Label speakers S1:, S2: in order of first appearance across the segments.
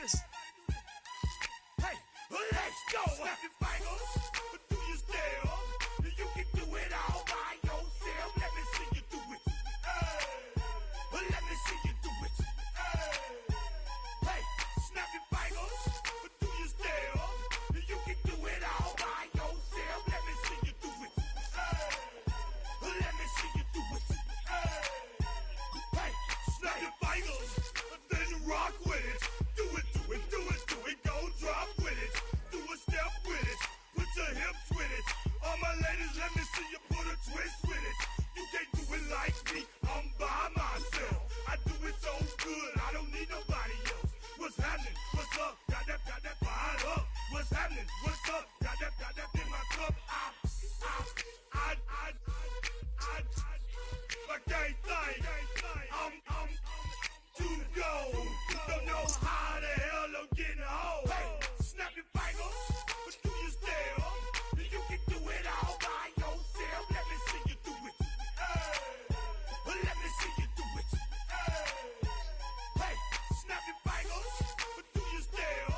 S1: this. Hey, let's go. Snap your fingers, do you still? You can do it all by yourself. Let me see you do it. Let me see you do it. Hey, snap your fingers, do you still? You can do it all by yourself. Let me see you do it. Let me see you do it. Hey, snap your fingers, then you rock with it. Do it, do it, do it, do it. Go drop with it. Do a step with it. Put your hips with it. All my ladies, let me see you put a twist with it. You can't do it like me. I'm by myself. I do it so good. I don't need nobody else. What's happening? What's up? Got that fired up. What's happening? What's up? Got that in my cup. I can't think. I'm to go. Don't know how the hell I'm getting home. Hey, snap your fingers, but do you still? You can do it all by yourself. Let me see you do it. Let me see you do it. Hey, snap your fingers, but do you still?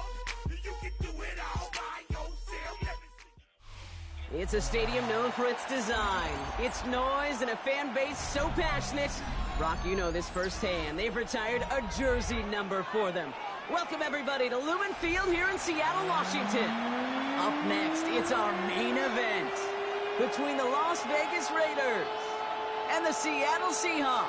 S1: You can do it all by yourself. Let me see you.
S2: It's a stadium known for its design, its noise, and a fan base so passionate. Brock, you know this firsthand. They've retired a jersey number for them. Welcome, everybody, to Lumen Field here in Seattle, Washington. Up next, it's our main event between the Las Vegas Raiders and the Seattle Seahawks.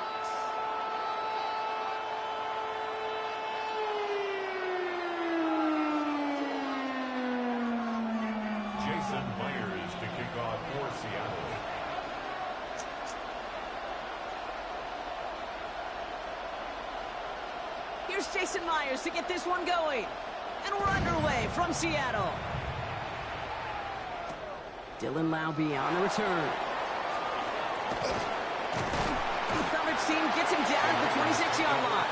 S3: Jason Myers to kick off for Seattle.
S2: Here's Jason Myers to get this one going. And we're underway from Seattle. Dylan Laube on the return. The coverage team gets him down at the 26-yard line.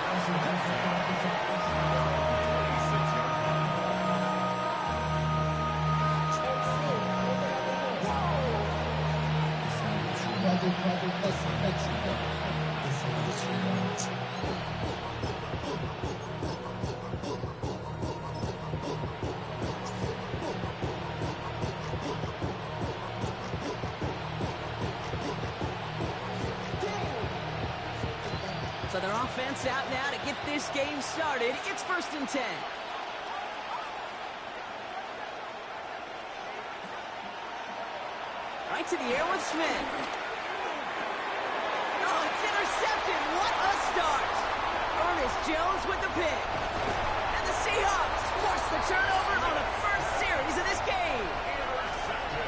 S2: So their offense out now to get this game started. It's 1st and 10. Right to the air with Smith. Oh, it's intercepted. What a start. Ernest Jones with the pick. And the Seahawks force the turnover on the first series of this game.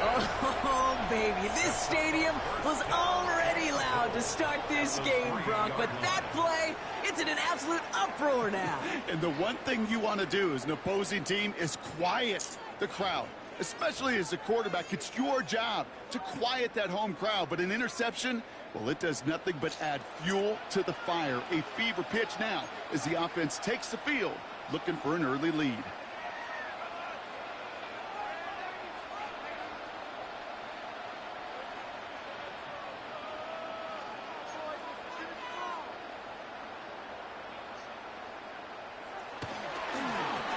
S2: Oh, baby, this stadium was already loud to start this game, Brock, but that play, it's in an absolute uproar now.
S4: And the one thing you want to do as an opposing team is quiet the crowd, especially as a quarterback. It's your job to quiet that home crowd, but an interception, well, it does nothing but add fuel to the fire. A fever pitch now as the offense takes the field, looking for an early lead.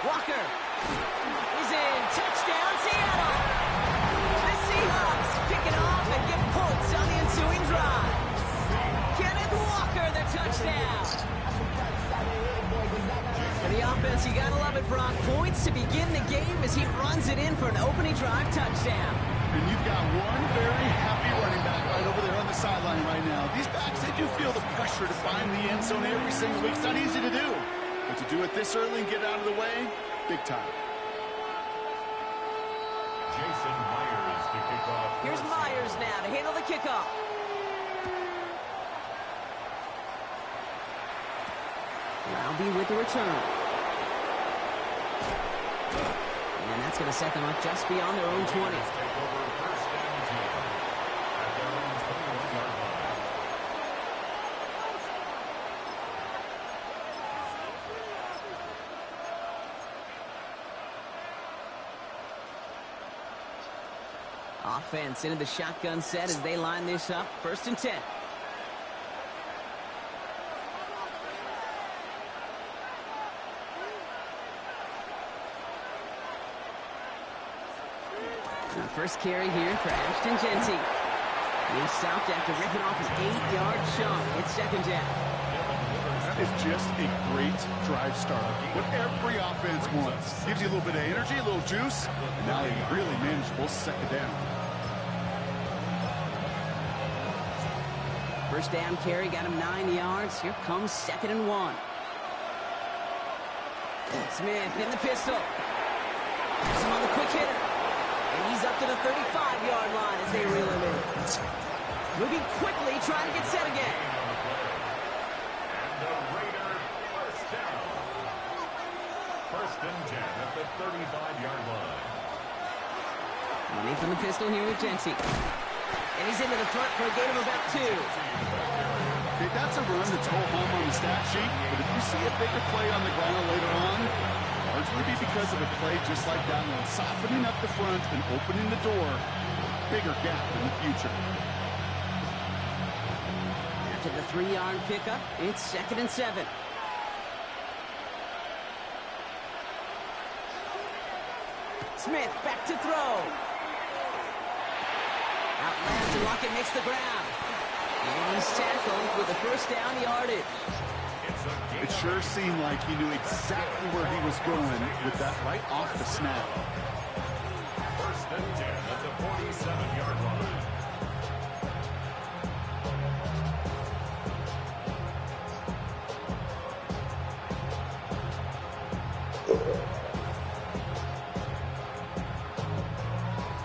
S2: Walker is in. Touchdown, Seattle. The Seahawks pick it off and get points on the ensuing drive. Kenneth Walker, the touchdown. For the offense, you gotta love it, Brock. Points to begin the game as he runs it in for an opening drive touchdown.
S4: And you've got one very happy running back right over there on the sideline right now. These backs, they do feel the pressure to find the end zone every single week. It's not easy to do. But to do it this early and get out of the way, big time.
S3: Jason Myers to kick off.
S2: Here's Myers now to handle the kickoff. Laube with the return. And that's going to set them up just beyond their own 20. Offense into the shotgun set as they line this up. 1st and 10. First carry here for Ashton Genty. And he stopped after ripping off an 8-yard chunk. It's second down.
S4: That is just a great drive starter. What every offense wants. Gives you a little bit of energy, a little juice, and now a really manageable second down.
S2: First down carry got him 9 yards. Here comes 2nd and 1. Smith in the pistol. Has him on the quick hitter. And he's up to the 35-yard line as they reel him in. Moving quickly, trying to get set again.
S3: And the Raiders first down. First and 10 at the 35-yard line.
S2: Running from the pistol here with Genty. And he's into the front for a gain of about 2.
S4: Okay, that's a run that's ho-hum on the stat sheet, but if you see a bigger play on the ground later on, largely be because of a play just like that one, softening up the front and opening the door, bigger gap in the future.
S2: After the 3-yard pickup, it's 2nd and 7. Smith back to throw. Out left, and Lockett makes the ground. And he's tackled with a first down yardage.
S4: It sure seemed like he knew exactly where he was going with that right off the snap.
S3: First and 10 at the 47-yard line.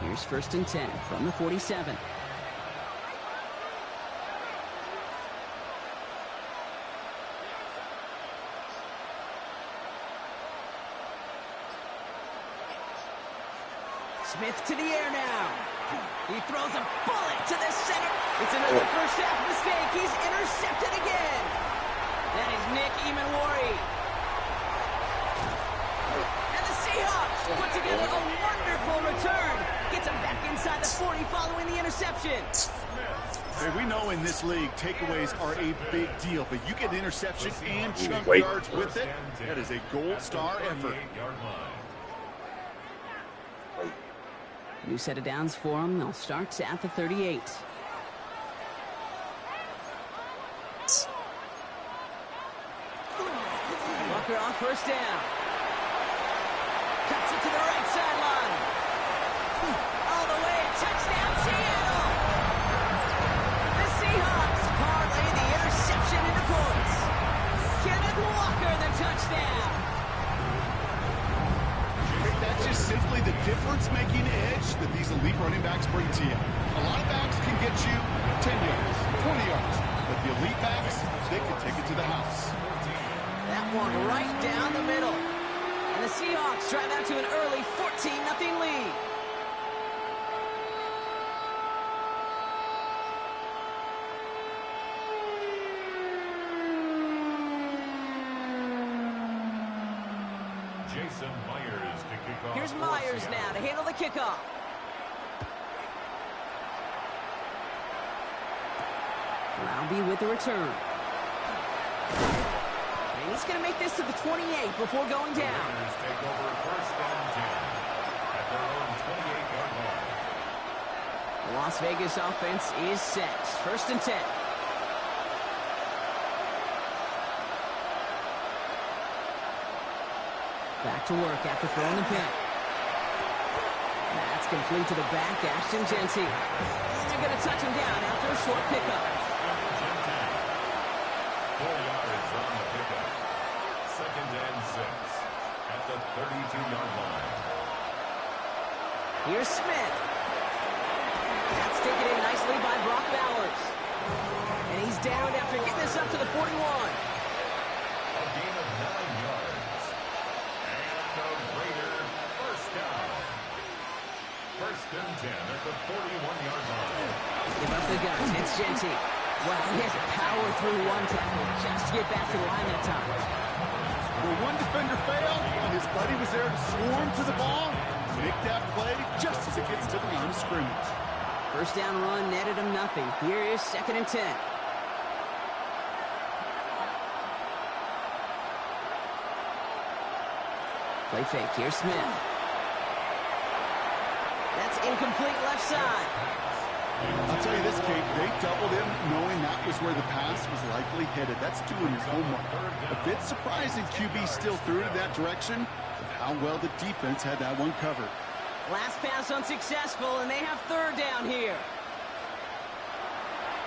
S2: Here's 1st and 10 from the 47. Smith to the air now. He throws a bullet to the center. It's another first half mistake. He's intercepted again. That is Nick Emanwari. And the Seahawks put together a wonderful return. Gets him back inside the 40 following the interception.
S4: Hey, we know in this league, takeaways are a big deal, but you get interception and chunk yards with it. That is a gold star effort.
S2: New set of downs for him. They'll start at the 38. Walker on first down. Cuts it to the right sideline. All the way, touchdown Seattle. The Seahawks parlay the interception into points. Kenneth Walker, the touchdown.
S4: That's just simply the difference-making edge that these elite running backs bring to you. A lot of backs can get you 10 yards, 20 yards, but the elite backs, they can take it to the house.
S2: That one right down the middle. And the Seahawks drive out to an early 14-0 lead. Here's Myers now to handle the kickoff. Roundy with the return. And he's going to make this to the 28 before going down.
S3: Take over first and 10 at their own 28-yard line.
S2: The Las Vegas offense is set. 1st and 10. Back to work after throwing the pick. That's complete to the back, Ashton Genty. And they're going to touch him down after a short pickup.
S3: 4 yards on the pickup. 2nd and 6 at the 32-yard line.
S2: Here's Smith. That's taken in nicely by Brock Bowers. And he's down after getting this up to the 41.
S3: A gain of 9 yards. And the Raiders first down. 1st and 10 at the 41-yard line.
S2: Give up the guns. It's Genty. Wow, he had to power through one tackle just to get back to the line that time.
S4: Well, one defender failed, and his buddy was there to swarm to the ball. Make that play just as it gets to the line of scrimmage.
S2: First down run netted him nothing. Here is 2nd and 10. Play fake. Here's Smith. That's incomplete left side.
S4: I'll tell you this, Kate, they doubled him knowing that was where the pass was likely headed. That's doing your homework. A bit surprising QB still threw it in that direction, but how well the defense had that one covered.
S2: Last pass unsuccessful, and they have third down here.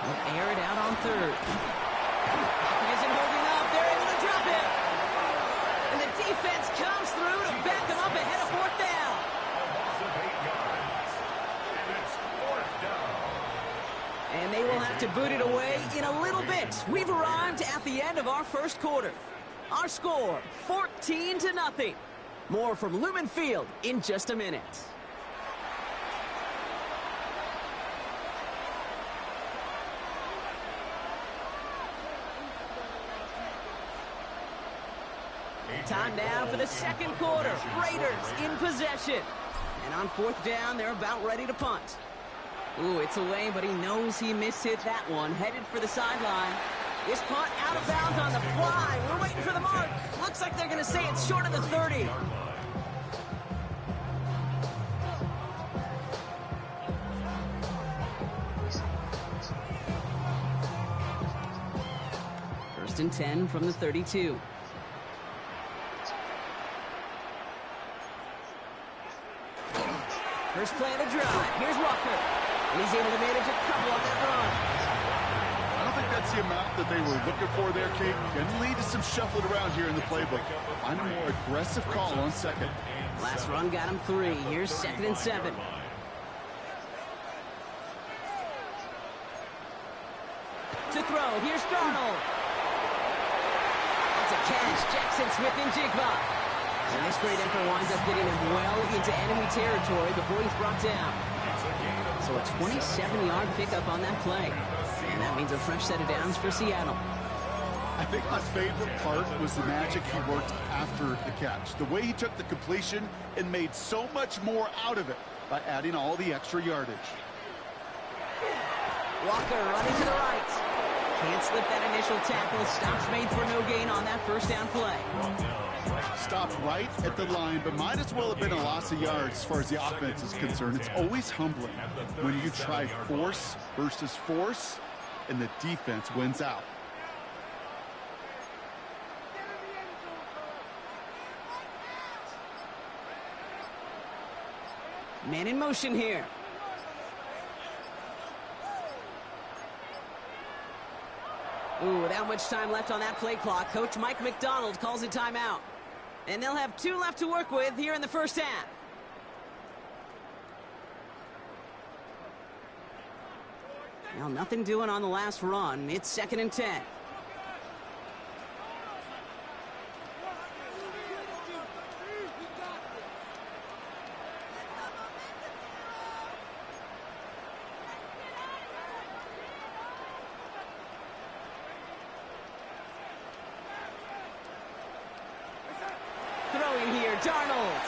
S2: They'll air it out on third. Pocket isn't holding up. They're able to drop it. And the defense comes through to back them up ahead of fourth down.
S3: A loss of 8 yards. And it's 4th down.
S2: And they will have to boot it away in a little bit. We've arrived at the end of our first quarter. Our score, 14-0. More from Lumen Field in just a minute. Time now for the second quarter. Raiders in possession. And on fourth down, they're about ready to punt. Ooh, it's away, but he knows he mishit that one. Headed for the sideline. This punt out of bounds on the fly. We're waiting for the mark. Looks like they're going to say it's short of the 30. First and 10 from the 32. First play of the drive. Here's Walker. And he's able to manage a couple on that run.
S4: I don't think that's the amount that they were looking for there, Kate. Can lead to some shuffling around here in the playbook. Find a more aggressive call on second.
S2: Last run got him 3. Here's 2nd and 7. To throw. Here's Darnold. That's a catch. Jackson Smith and Jigba. And this great effort winds up getting him well into enemy territory before he's brought down. So a 27-yard pickup on that play. And that means a fresh set of downs for Seattle.
S4: I think my favorite part was the magic he worked after the catch. The way he took the completion and made so much more out of it by adding all the extra yardage.
S2: Walker running to the right. Can't slip that initial tackle. Stops made for no gain on that first down play.
S4: Stopped right at the line, but might as well have been a loss of yards as far as the offense is concerned. It's always humbling when you try force versus force, and the defense wins out.
S2: Man in motion here. Ooh, without much time left on that play clock, Coach Mike McDonald calls a timeout. And they'll have 2 left to work with here in the first half. Well, nothing doing on the last run. It's 2nd and 10. Throwing here, Darnold.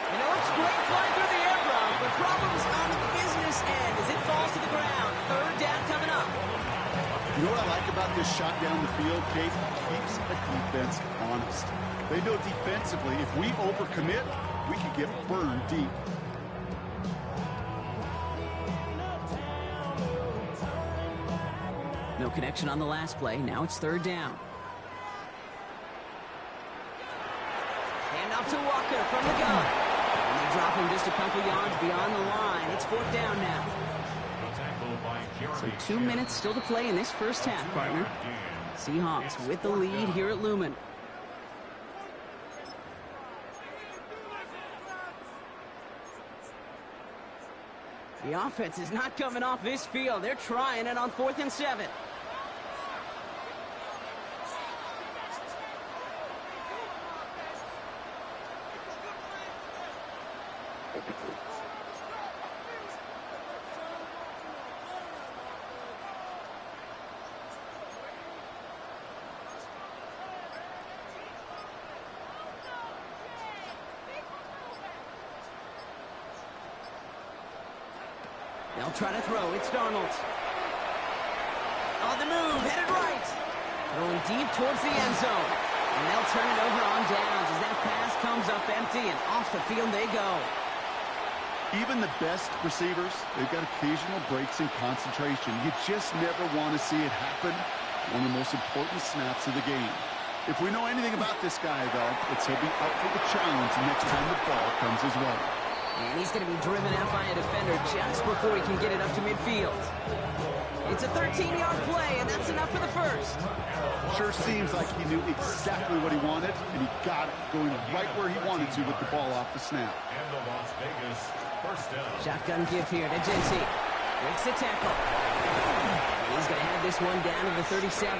S2: You know, it's great flying through the air, bro, but problems on the business end as it falls to the ground. Third down coming up.
S4: You know what I like about this shot down the field, Kate? Keeps a defense honest. They know defensively, if we overcommit, we can get burned deep.
S2: No connection on the last play. Now it's third down. Hand off to Walker from the gun. And they drop him just a couple yards beyond the line. It's fourth down now. So 2 minutes still to play in this first half, partner. Seahawks with the lead here at Lumen. The offense is not coming off this field. They're trying it on 4th and 7. They'll try to throw. It's Darnold. On the move, headed right. Throwing deep towards the end zone. And they'll turn it over on downs as that pass comes up empty and off the field they go.
S4: Even the best receivers, they've got occasional breaks in concentration. You just never want to see it happen. One of the most important snaps of the game. If we know anything about this guy, though, it's he'll be up for the challenge next time the ball comes his way.
S2: And he's going to be driven out by a defender just before he can get it up to midfield. It's a 13-yard play, and that's enough for the first.
S4: Sure seems like he knew exactly what he wanted, and he got it going right where he wanted to with the ball off the snap.
S3: And the Las Vegas first down.
S2: Shotgun give here to Jency. Makes the tackle. And he's going to have this one down to the 37.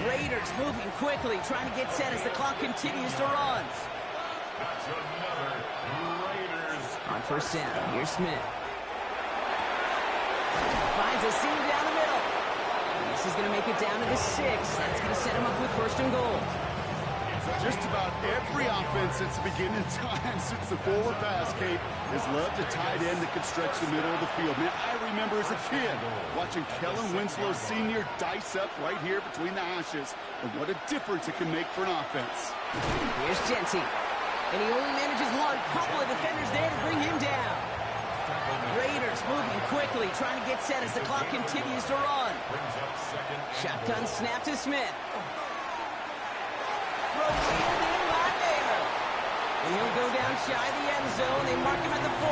S2: Raiders moving quickly, trying to get set as the clock continues to run.
S3: That's another Raiders.
S2: On first down, here's Smith. Finds a seam down the middle. And this is going to make it down to the 6. That's going to set him up with first and goal.
S4: Just about every offense since the beginning of time, since the forward pass, Kate, has loved a tight end that can stretch the middle of the field. Man, I remember as a kid watching Kellen Winslow Sr. dice up right here between the hashes, and what a difference it can make for an offense.
S2: Here's Jency. And he only manages one. Couple of defenders there to bring him down. Raiders moving quickly, trying to get set as the clock continues to run. Shotgun snap to Smith. Throw wheeled in by Baylor. And he'll go down shy of the end zone. They mark him at the 4.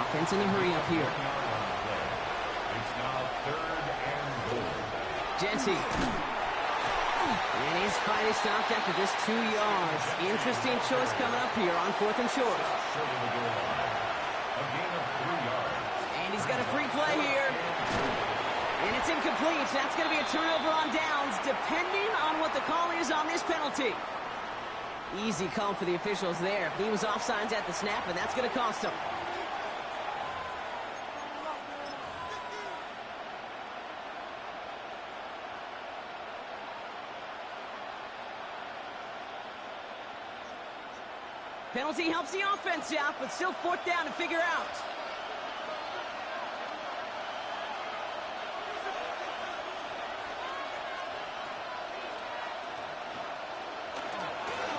S2: Offense in a hurry up here.
S3: It's now third and goal.
S2: Jency. And his fight is stopped after just 2 yards. Interesting choice coming up here on 4th and short.
S3: Short of the goal line. A gain of 3 yards.
S2: And he's got a free play here. And it's incomplete. That's going to be a turnover on downs, depending on what the call is on this penalty. Easy call for the officials there. He was offsides at the snap, and that's going to cost him. Penalty helps the offense out, but still 4th down to figure out.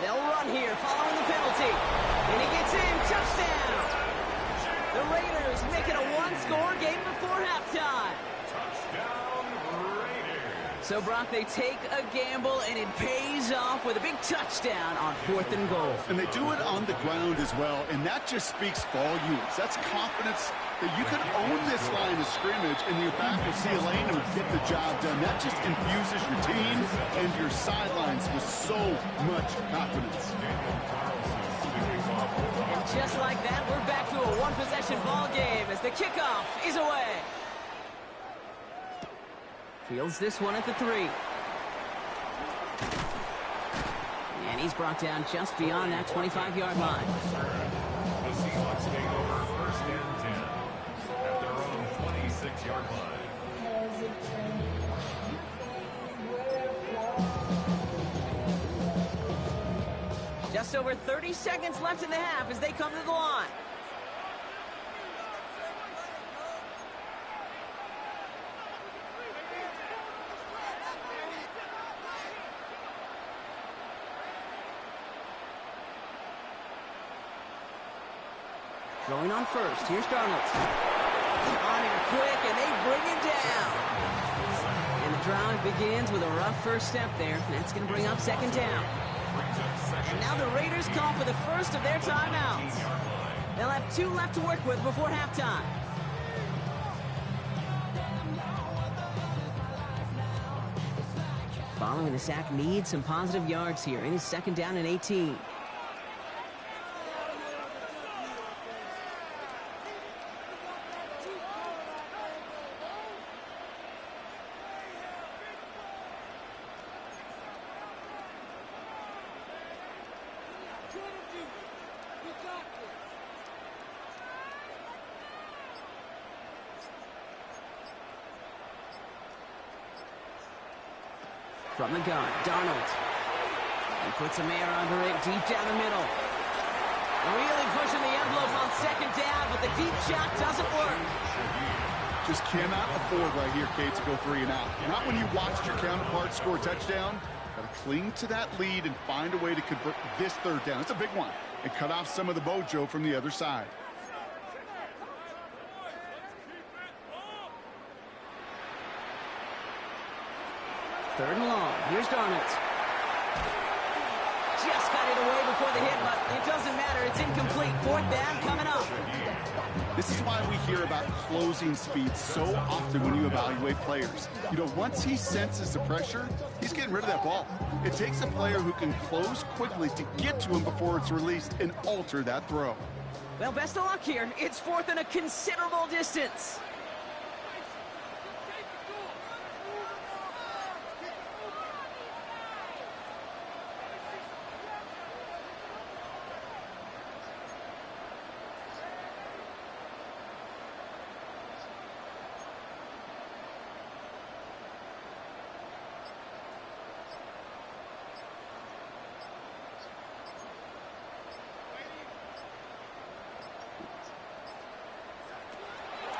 S2: They'll run here following the penalty. And he gets in. Touchdown. The Raiders make it a 1-score game before halftime.
S3: Touchdown Raiders.
S2: So, Brock, they take a gamble, and it pays off with a big touchdown on 4th and goal.
S4: And they do it on the ground as well, and that just speaks volumes. That's confidence that you can own this line of scrimmage, and your back will see a lane and get the job done. That just infuses your team and your sidelines with so much confidence.
S2: And just like that, we're back to a one-possession ball game as the kickoff is away. Fields this one at the 3. And he's brought down just beyond that 25-yard line.
S3: The Seahawks take over first and 10 at their own 26-yard line.
S2: Just over 30 seconds left in the half as they come to the line. Going on first. Here's Darnold. On here quick, and they bring him down. And the drive begins with a rough first step there. That's going to bring up 2nd down. And now the Raiders call for the first of their timeouts. They'll have 2 left to work with before halftime. Following the sack, needs some positive yards here. In his 2nd down and 18. From the gun, Darnold. He puts a man under it deep down the middle. Really pushing the envelope on 2nd down, but the deep shot doesn't work.
S4: Just cannot afford right here, Kate, to go 3 and out. Not when you watched your counterpart score a touchdown. Got to cling to that lead and find a way to convert this 3rd down. It's a big one. and cut off some of the mojo from the other side.
S2: Third and long. Here's Darnold. Just got it away before the hit, but it doesn't matter. It's incomplete. Fourth down coming up.
S4: This is why we hear about closing speed so often when you evaluate players. You know, once he senses the pressure, he's getting rid of that ball. It takes a player who can close quickly to get to him before it's released and alter that throw.
S2: Well, best of luck here. It's fourth and a considerable distance.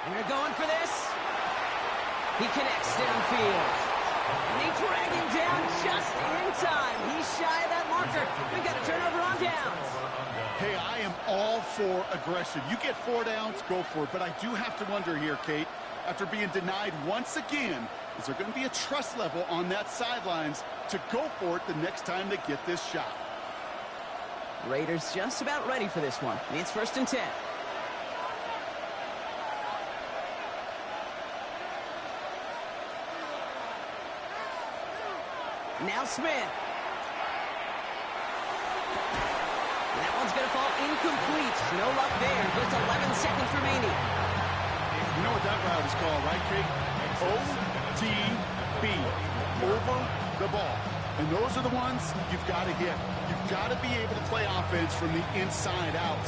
S2: And they're going for this. He connects downfield. And they drag him down just in time. He's shy of that marker. We got a turnover on downs.
S4: Hey, I am all for aggression. You get 4 downs, go for it. But I do have to wonder here, Kate, after being denied once again, is there going to be a trust level on that sidelines to go for it the next time they get this shot?
S2: Raiders just about ready for this one. It's first and 10. Now Smith. That one's going to fall incomplete. No luck there. Just 11 seconds remaining.
S4: You know what that route is called, right, Kate? OTB. Over the ball. And those are the ones you've got to hit. You've got to be able to play offense from the inside out.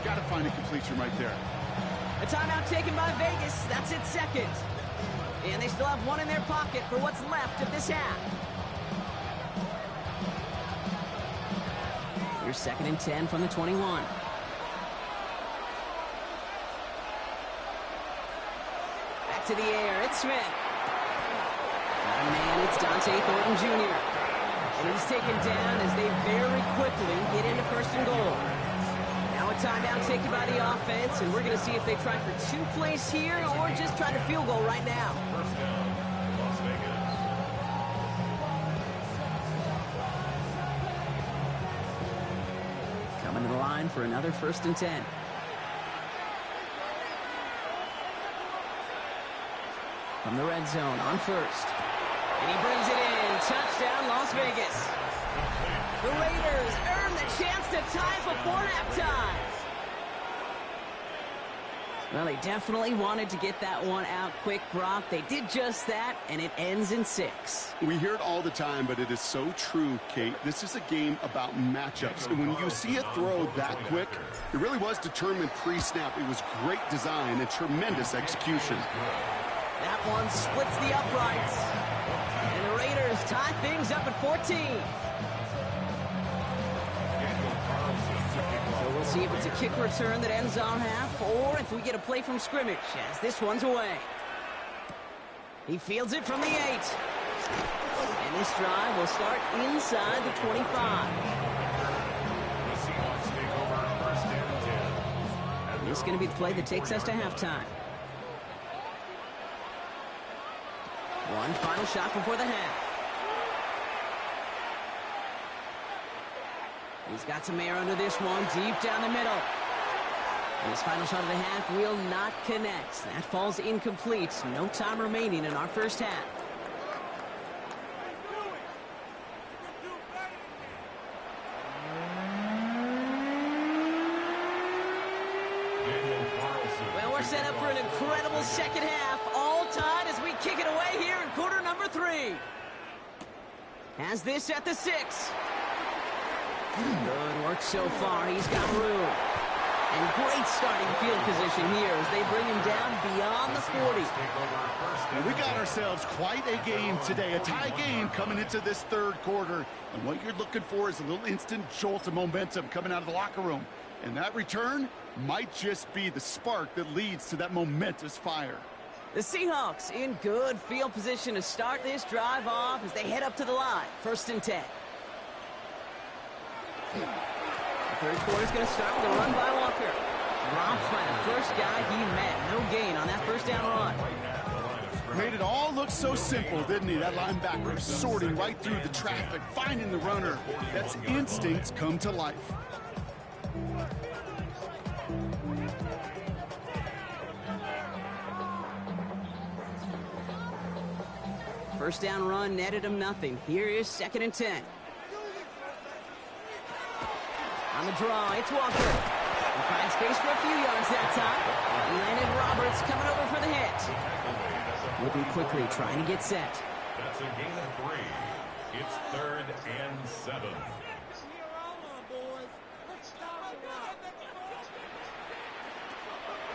S4: Got to find a completion right there.
S2: A timeout taken by Vegas. That's its second. And they still have one in their pocket for what's left of this half. Here's second and 10 from the 21. Back to the air. It's Smith. Got a man. It's Dante Thornton Jr. And he's taken down as they very quickly get into first and goal. Now a timeout taken by the offense, and we're going to see if they try for 2 plays here or just try to field goal right now.
S3: First down, Las Vegas.
S2: Coming to the line for another first and 10. From the red zone on first. And he brings it in. Touchdown, Las Vegas. The Raiders earn the chance to tie before halftime. Well, they definitely wanted to get that one out quick, Brock. They did just that, and it ends in 6.
S4: We hear it all the time, but it is so true, Kate. This is a game about matchups. And when you see a throw that quick, it really was determined pre-snap. It was great design and tremendous execution.
S2: That one splits the uprights. And the Raiders tie things up at 14. So we'll see if it's a kick return that ends on half, or if we get a play from scrimmage, as this one's away. He fields it from the 8. And this drive will start inside the 25. This is going to be the play that takes us to halftime. One final shot before the half. He's got some air under this one, deep down the middle. And his final shot of the half will not connect. That falls incomplete. No time remaining in our first half. Well, we're set up for an incredible second half. All tied as we kick it away here in quarter number 3. Has this at the 6. Good work so far. He's got room. And great starting field position here as they bring him down beyond the 40.
S4: And we got ourselves quite a game today. A tie game coming into this third quarter. And what you're looking for is a little instant jolt of momentum coming out of the locker room. And that return might just be the spark that leads to that momentous fire.
S2: The Seahawks in good field position to start this drive off as they head up to the line. First and 10. Third quarter's going to start with a run by Walker. Dropped by the first guy he met. No gain on that first down run.
S4: Made it all look so simple, didn't he? That linebacker sorting right through the traffic, finding the runner. That's instincts come to life.
S2: First down run netted him nothing. Here is 2nd and 10. On the draw, it's Walker. He finds space for a few yards that time. He landed Roberts coming over for the hit. Moving quickly, trying to get set.
S3: That's a gain of 3. It's 3rd and 7.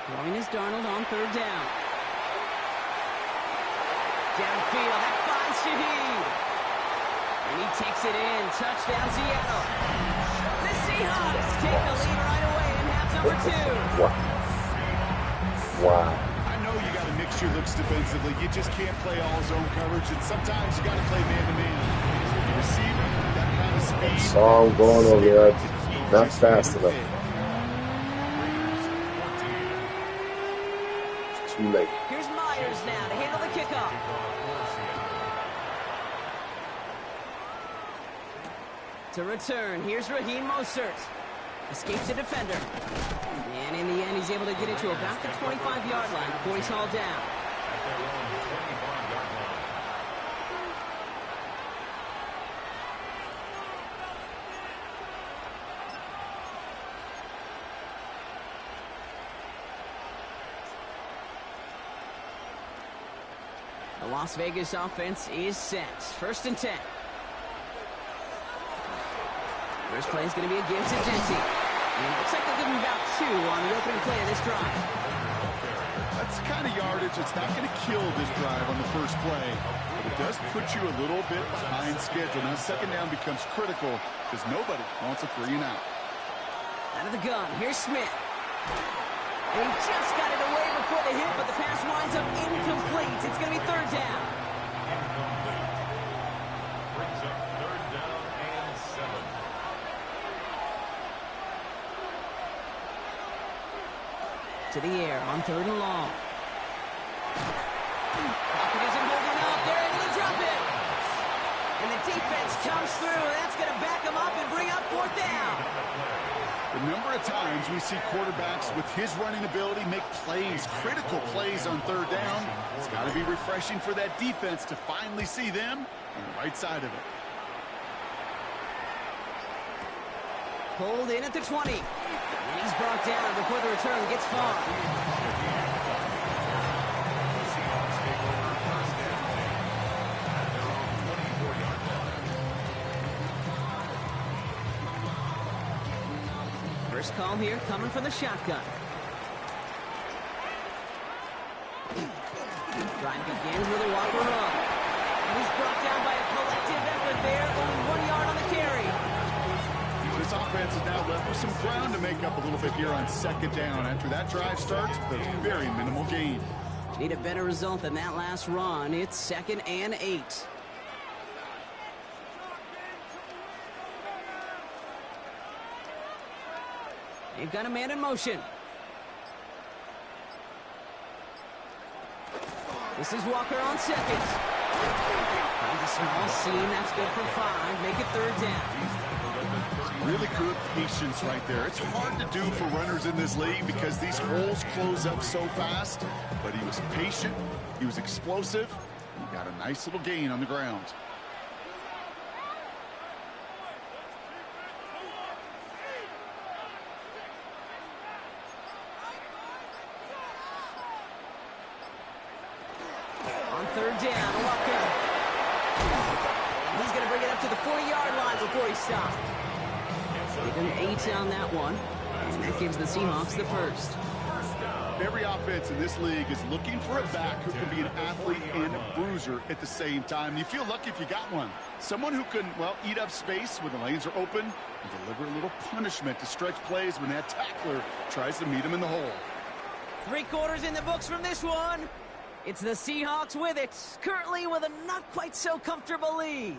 S2: Throwing is Darnold on 3rd down. Downfield, that finds Shaheed. And he takes it in. Touchdown, Seattle. The Seahawks take the lead right away in half number 2.
S5: Wow.
S4: I know you got to mix your looks defensively. You just can't play all zone coverage, and sometimes you got to play man-to-man. The receiver, that kind of speed.
S5: Saw him going over there. Not fast enough. Too late.
S2: Here's Myers now to handle the kickoff. To return, here's Raheem Mostert. Escapes the defender. And in the end, he's able to get into about the 25-yard line before he's hauled down. The Las Vegas offense is set. 1st and 10. First play is going to be a give to Genty. And it looks like they'll give him about 2 on the opening play of this drive.
S4: That's the kind of yardage that's not going to kill this drive on the first play. But it does put you a little bit behind schedule. Now, 2nd down becomes critical because nobody wants a 3 and out.
S2: Out of the gun, here's Smith. And he just got it away before the hit, but the pass winds up incomplete. It's going to be 3rd down.
S3: Brings up 3rd down and 7.
S2: To the air on 3rd and long. Pocket isn't holding up. They're able to drop it. And the defense comes through. That's going to back them up and bring up 4th down.
S4: The number of times we see quarterbacks with his running ability make plays, critical plays on 3rd down. It's got to be refreshing for that defense to finally see them on the right side of it.
S2: Pulled in at the 20. And he's brought down before the return gets far. First call here coming from the shotgun. Drive begins with a Walker run. And he's brought down by a collective effort there. Only 1 yard on the carry.
S4: This offense is now left with some ground to make up a little bit here on 2nd down. After that drive starts, with a very minimal gain.
S2: Need a better result than that last run. It's 2nd and 8. They've got a man in motion. This is Walker on 2nd. Finds a small seam. That's good for 5. Make it 3rd down.
S4: Really good patience right there. It's hard to do for runners in this league because these holes close up so fast. But he was patient. He was explosive. He got a nice little gain on the ground.
S2: On 3rd down, Walker. He's going to bring it up to the 40-yard line before he stopped. Give him 8 on that one, and that gives the Seahawks the first.
S4: Every offense in this league is looking for a back who can be an athlete and a bruiser at the same time. You feel lucky if you got one. Someone who can, well, eat up space when the lanes are open and deliver a little punishment to stretch plays when that tackler tries to meet him in the hole.
S2: 3 quarters in the books from this one. It's the Seahawks with it, currently with a not quite so comfortable lead.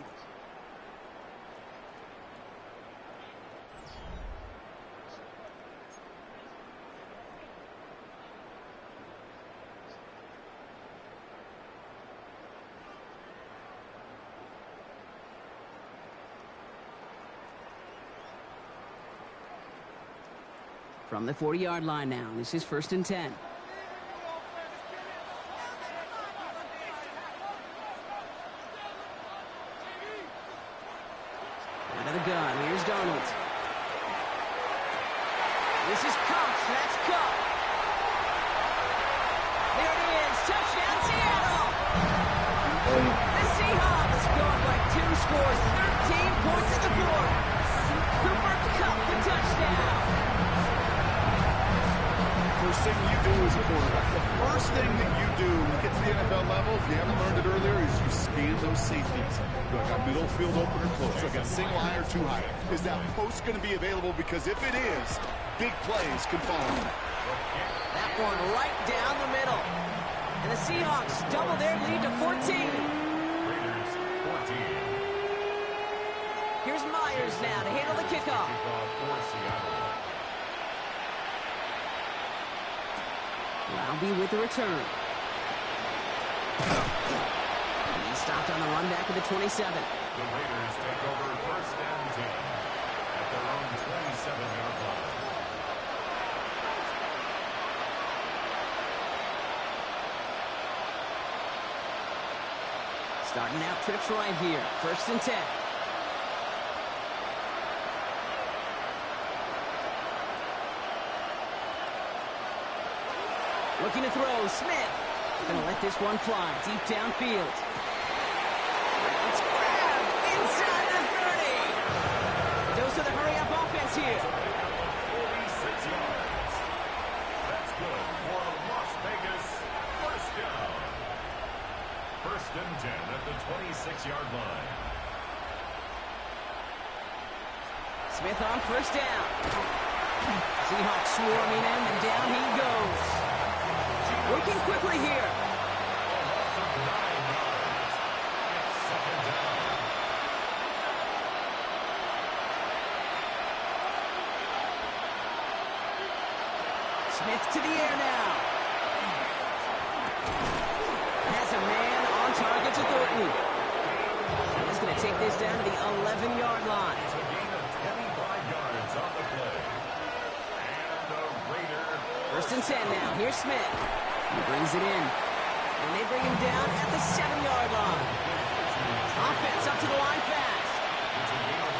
S2: From the 40-yard line now. This is 1st and 10. Out of the gun. Here's Darnold. This is Cox. That's Cook. There it is. Touchdown, Seattle. The Seahawks going by 2 scores. 13 points in the fourth. Cooper Kupp, the touchdown.
S4: First thing you do as a quarterback, the first thing that you do when you get to the NFL level, if you haven't learned it earlier, is you scan those safeties. Do I got middle field open or close? Do I got single high or too high? Is that post going to be available? Because if it is, big plays can follow.
S2: That one right down the middle. And the Seahawks double their lead to 14.
S3: Raiders 14.
S2: Here's Myers now to handle the kickoff.
S3: Kickoff for Seattle.
S2: Roundy with the return. He stopped on the run back at the 27.
S3: The Raiders take over 1st and 10 at their own 27-yard line.
S2: Starting out trips right here. 1st and 10. Looking to throw. Smith. Going to let this one fly deep downfield. It's grabbed inside the 30. Dose of the hurry-up offense here.
S3: 46 yards. That's good for Las Vegas. 1st down. 1st and 10 at the 26-yard line.
S2: Smith on 1st down. Seahawks swarming him, and down he goes. Working quickly here.
S3: Loss of 9 yards. It's 2nd down.
S2: Smith to the air now. Has a man on target to Thornton. He's going to take this down to the 11-yard line.
S3: It's a gain of 25 yards on the play. And the Raider.
S2: 1st and 10 now. Here's Smith. He brings it in. And they bring him down at the 7-yard line. Offense up to the line fast.
S3: It's a gain of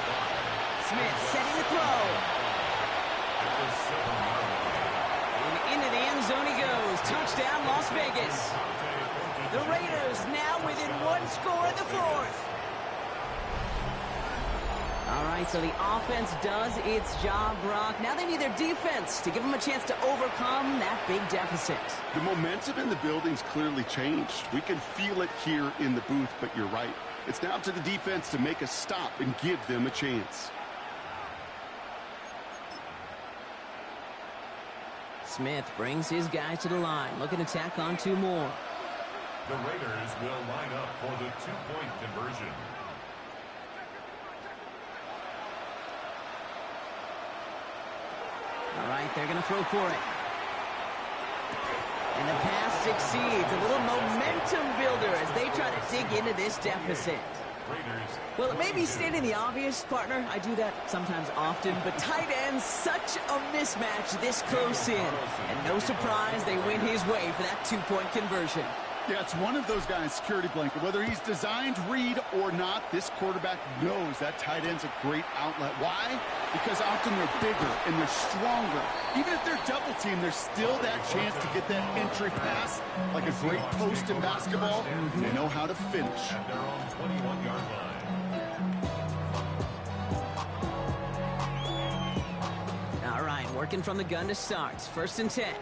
S3: 5.
S2: Smith setting the throw.
S3: At the 7-yard line.
S2: And into the end zone he goes. Touchdown, Las Vegas. The Raiders now within 1 score in the fourth. All right, so the offense does its job, Brock. Now they need their defense to give them a chance to overcome that big deficit.
S4: The momentum in the building's clearly changed. We can feel it here in the booth, but you're right. It's now to the defense to make a stop and give them a chance.
S2: Smith brings his guys to the line, looking to tack on 2 more.
S3: The Raiders will line up for the 2-point conversion.
S2: All right, they're going to throw for it. And the pass succeeds. A little momentum builder as they try to dig into this deficit.
S3: Raiders.
S2: Well, it may be stating the obvious, partner. I do that sometimes often, but tight ends, such a mismatch this close in. And no surprise, they win his way for that 2-point conversion.
S4: Yeah, it's one of those guys, security blanket. Whether he's designed read or not, this quarterback knows that tight end's a great outlet. Why? Because often they're bigger and they're stronger. Even if they're double teamed, there's still that chance to get that entry pass. Like a great post in basketball, they know how to finish.
S3: At their own 21-yard line.
S2: All right, working from the gun to start. 1st and 10.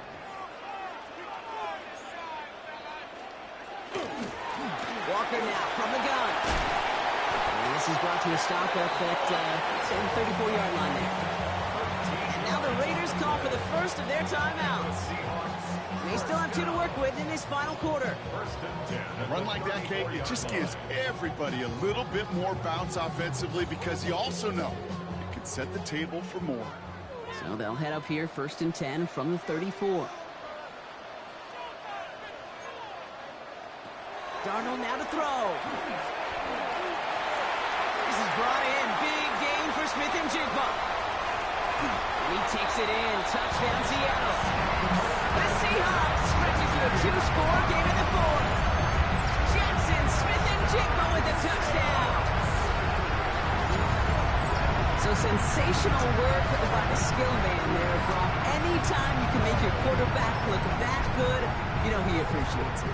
S2: Walker now from the gun. And this is brought to a stop up at the 34-yard line there. And now the Raiders call for the first of their timeouts. They still have 2 to work with in this final quarter.
S3: 1st and 10.
S4: A run like that, Kate, it just gives everybody a little bit more bounce offensively because you also know it can set the table for more.
S2: So they'll head up here 1st and 10 from the 34. Darnold now to throw. This is brought in. Big gain for Smith and Jigba. And he takes it in. Touchdown, Seattle. The Seahawks stretch it to a 2-score game in the fourth. Jackson Smith and Jigba with the touchdown. So sensational work by the skill man there, Brock. Anytime you can make your quarterback look that good, you know he appreciates it.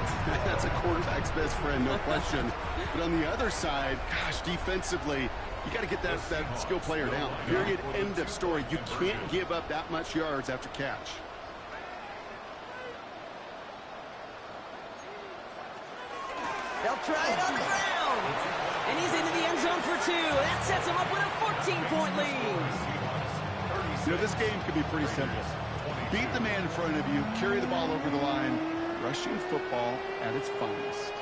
S4: That's a quarterback's best friend, no question. But on the other side, gosh, defensively, you got to get that skill player down. Period, end of story. You can't give up that much yards after catch.
S2: They'll try it on the ground. And he's into the end zone for 2. That sets him up with a 14-point lead.
S4: You know, this game could be pretty simple. Beat the man in front of you, carry the ball over the line, rushing football at its finest.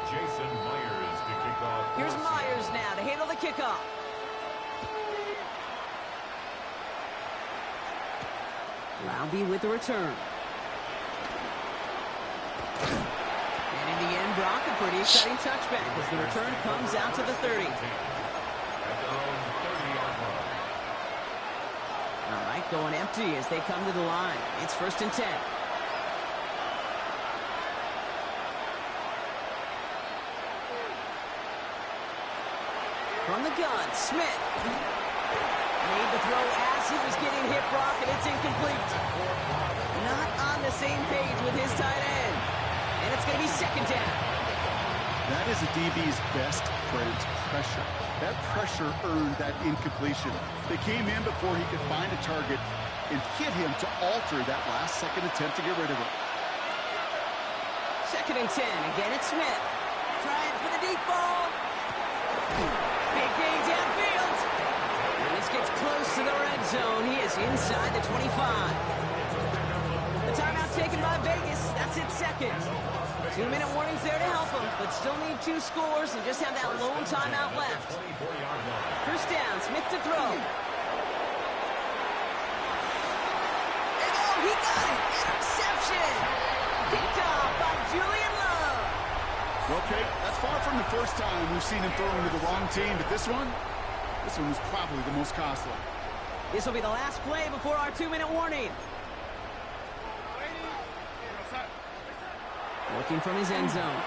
S3: Jason Myers to kick off.
S2: Here's Myers now to handle the kickoff. Lownby with the return. And in the end, Brock, a pretty exciting touchback as the return comes out to the 30. All right, going empty as they come to the line. It's 1st and 10. From the gun, Smith. Made the throw as he was getting hit, Brock, and it's incomplete. Not on the same page with his tight end. And it's going to be 2nd down.
S4: That is a DB's best friend, pressure. That pressure earned that incompletion. They came in before he could find a target and hit him to alter that last-second attempt to get rid of it.
S2: 2nd and 10. Again, it's Smith. Trying for the deep ball. Big gain downfield. And this gets close to the red zone. He is inside the 25. The timeout taken by Vegas. That's its 2nd. 2-minute warnings there to help them, but still need 2 scores and just have that lone timeout left. 1st down, Smith to throw. He got it! Interception! Picked off by Julian Love.
S4: Okay, that's far from the first time we've seen him throw into the wrong team, but this one was probably the most costly.
S2: This will be the last play before our 2-minute warning. Looking from his end zone.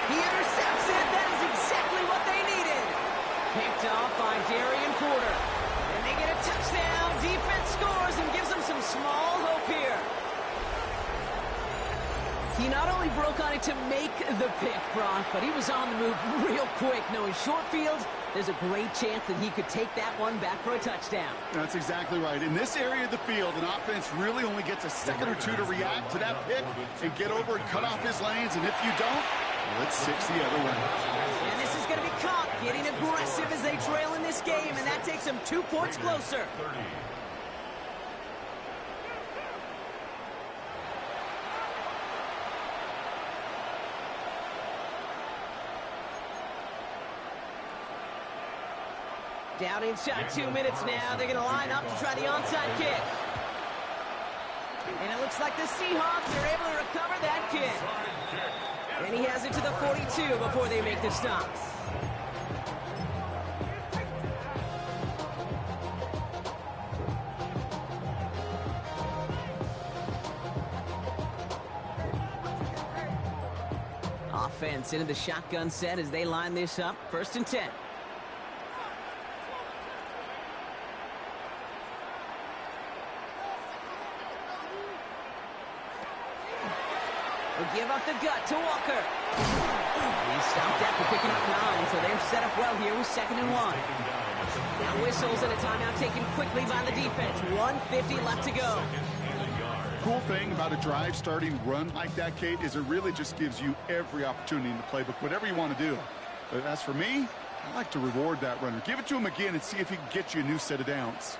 S2: He intercepts it. That is exactly what they needed. Picked off by Darian Porter. And they get a touchdown. Defense scores and gives them some small hope here. He not only broke on it to make the pick, Brock, but he was on the move real quick. Knowing short field, there's a great chance that he could take that one back for a touchdown.
S4: That's exactly right. In this area of the field, an offense really only gets a second or 2 to react to that pick and get over and cut off his lanes. And if you don't, well, it's 6 the other way.
S2: And this is going to be caught, getting aggressive as they trail in this game, and that takes them 2 points closer. Down inside 2 minutes now. They're going to line up to try the onside kick. And it looks like the Seahawks are able to recover that kick. And he has it to the 42 before they make the stop. Offense into the shotgun set as they line this up. 1st and 10. Give up the gut to Walker. He stopped after picking up 9, so they're set up well here with 2nd and 1. Now whistles and a timeout taken quickly by the defense. 1:50 left to go.
S4: Cool thing about a drive starting run like that, Kate, is it really just gives you every opportunity in the playbook, whatever you want to do. But as for me, I like to reward that runner. Give it to him again and see if he can get you a new set of downs.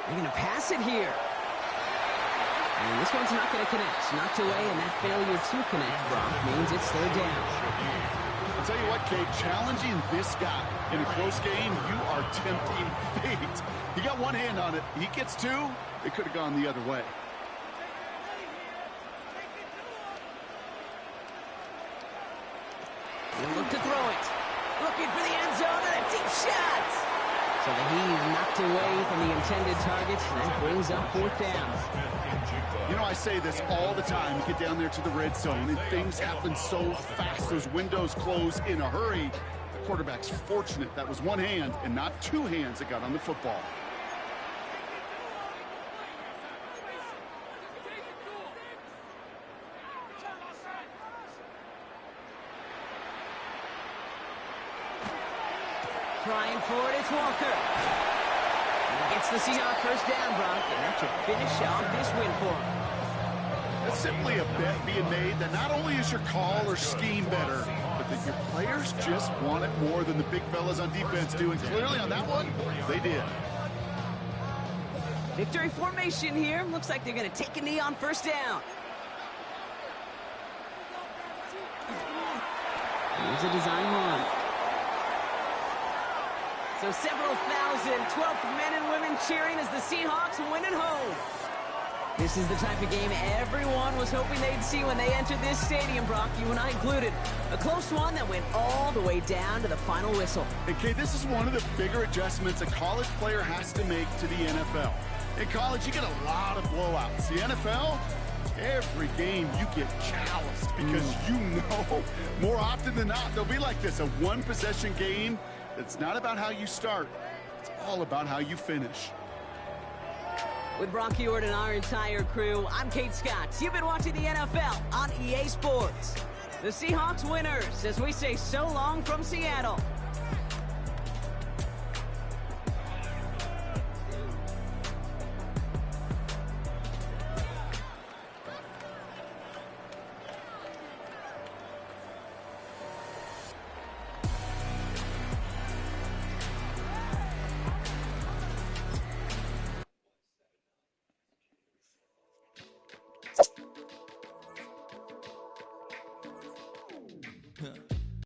S2: They're going to pass it here. And this one's not going to connect. Knocked away, and that failure to connect, Brock, means it's 3rd down.
S4: I'll tell you what, Kate, challenging this guy in a close game, you are tempting fate. He got one hand on it. He gets 2. It could have gone the other way.
S2: He'll look to throw it. Looking for the end zone and a deep shot. So the heave knocked away from the intended target. That brings up fourth down.
S4: You know, I say this all the time. You get down there to the red zone, and things happen so fast. Those windows close in a hurry. The quarterback's fortunate that was one hand and not two hands that got on the football.
S2: Trying for it, it's Walker. And he gets the Seahawks first down, Brock, and that should finish off this win for him.
S4: That's simply a bet being made that not only is your call or scheme better, but that your players just want it more than the big fellas on defense do. And clearly on that one, they did.
S2: Victory formation here. Looks like they're going to take a knee on first down. Here's a design one. So several thousand 12th men and women cheering as the Seahawks win at home. This is the type of game everyone was hoping they'd see when they entered this stadium, Brock, you and I included. A close one that went all the way down to the final whistle.
S4: And Kay, this is one of the bigger adjustments a college player has to make to the NFL. In college, you get a lot of blowouts. The NFL, every game you get calloused because you know more often than not they'll be like this, a one-possession game. It's not about how you start. It's all about how you finish.
S2: With Brock Ewart and our entire crew, I'm Kate Scott. You've been watching the NFL on EA Sports. The Seahawks winners, as we say so long from Seattle.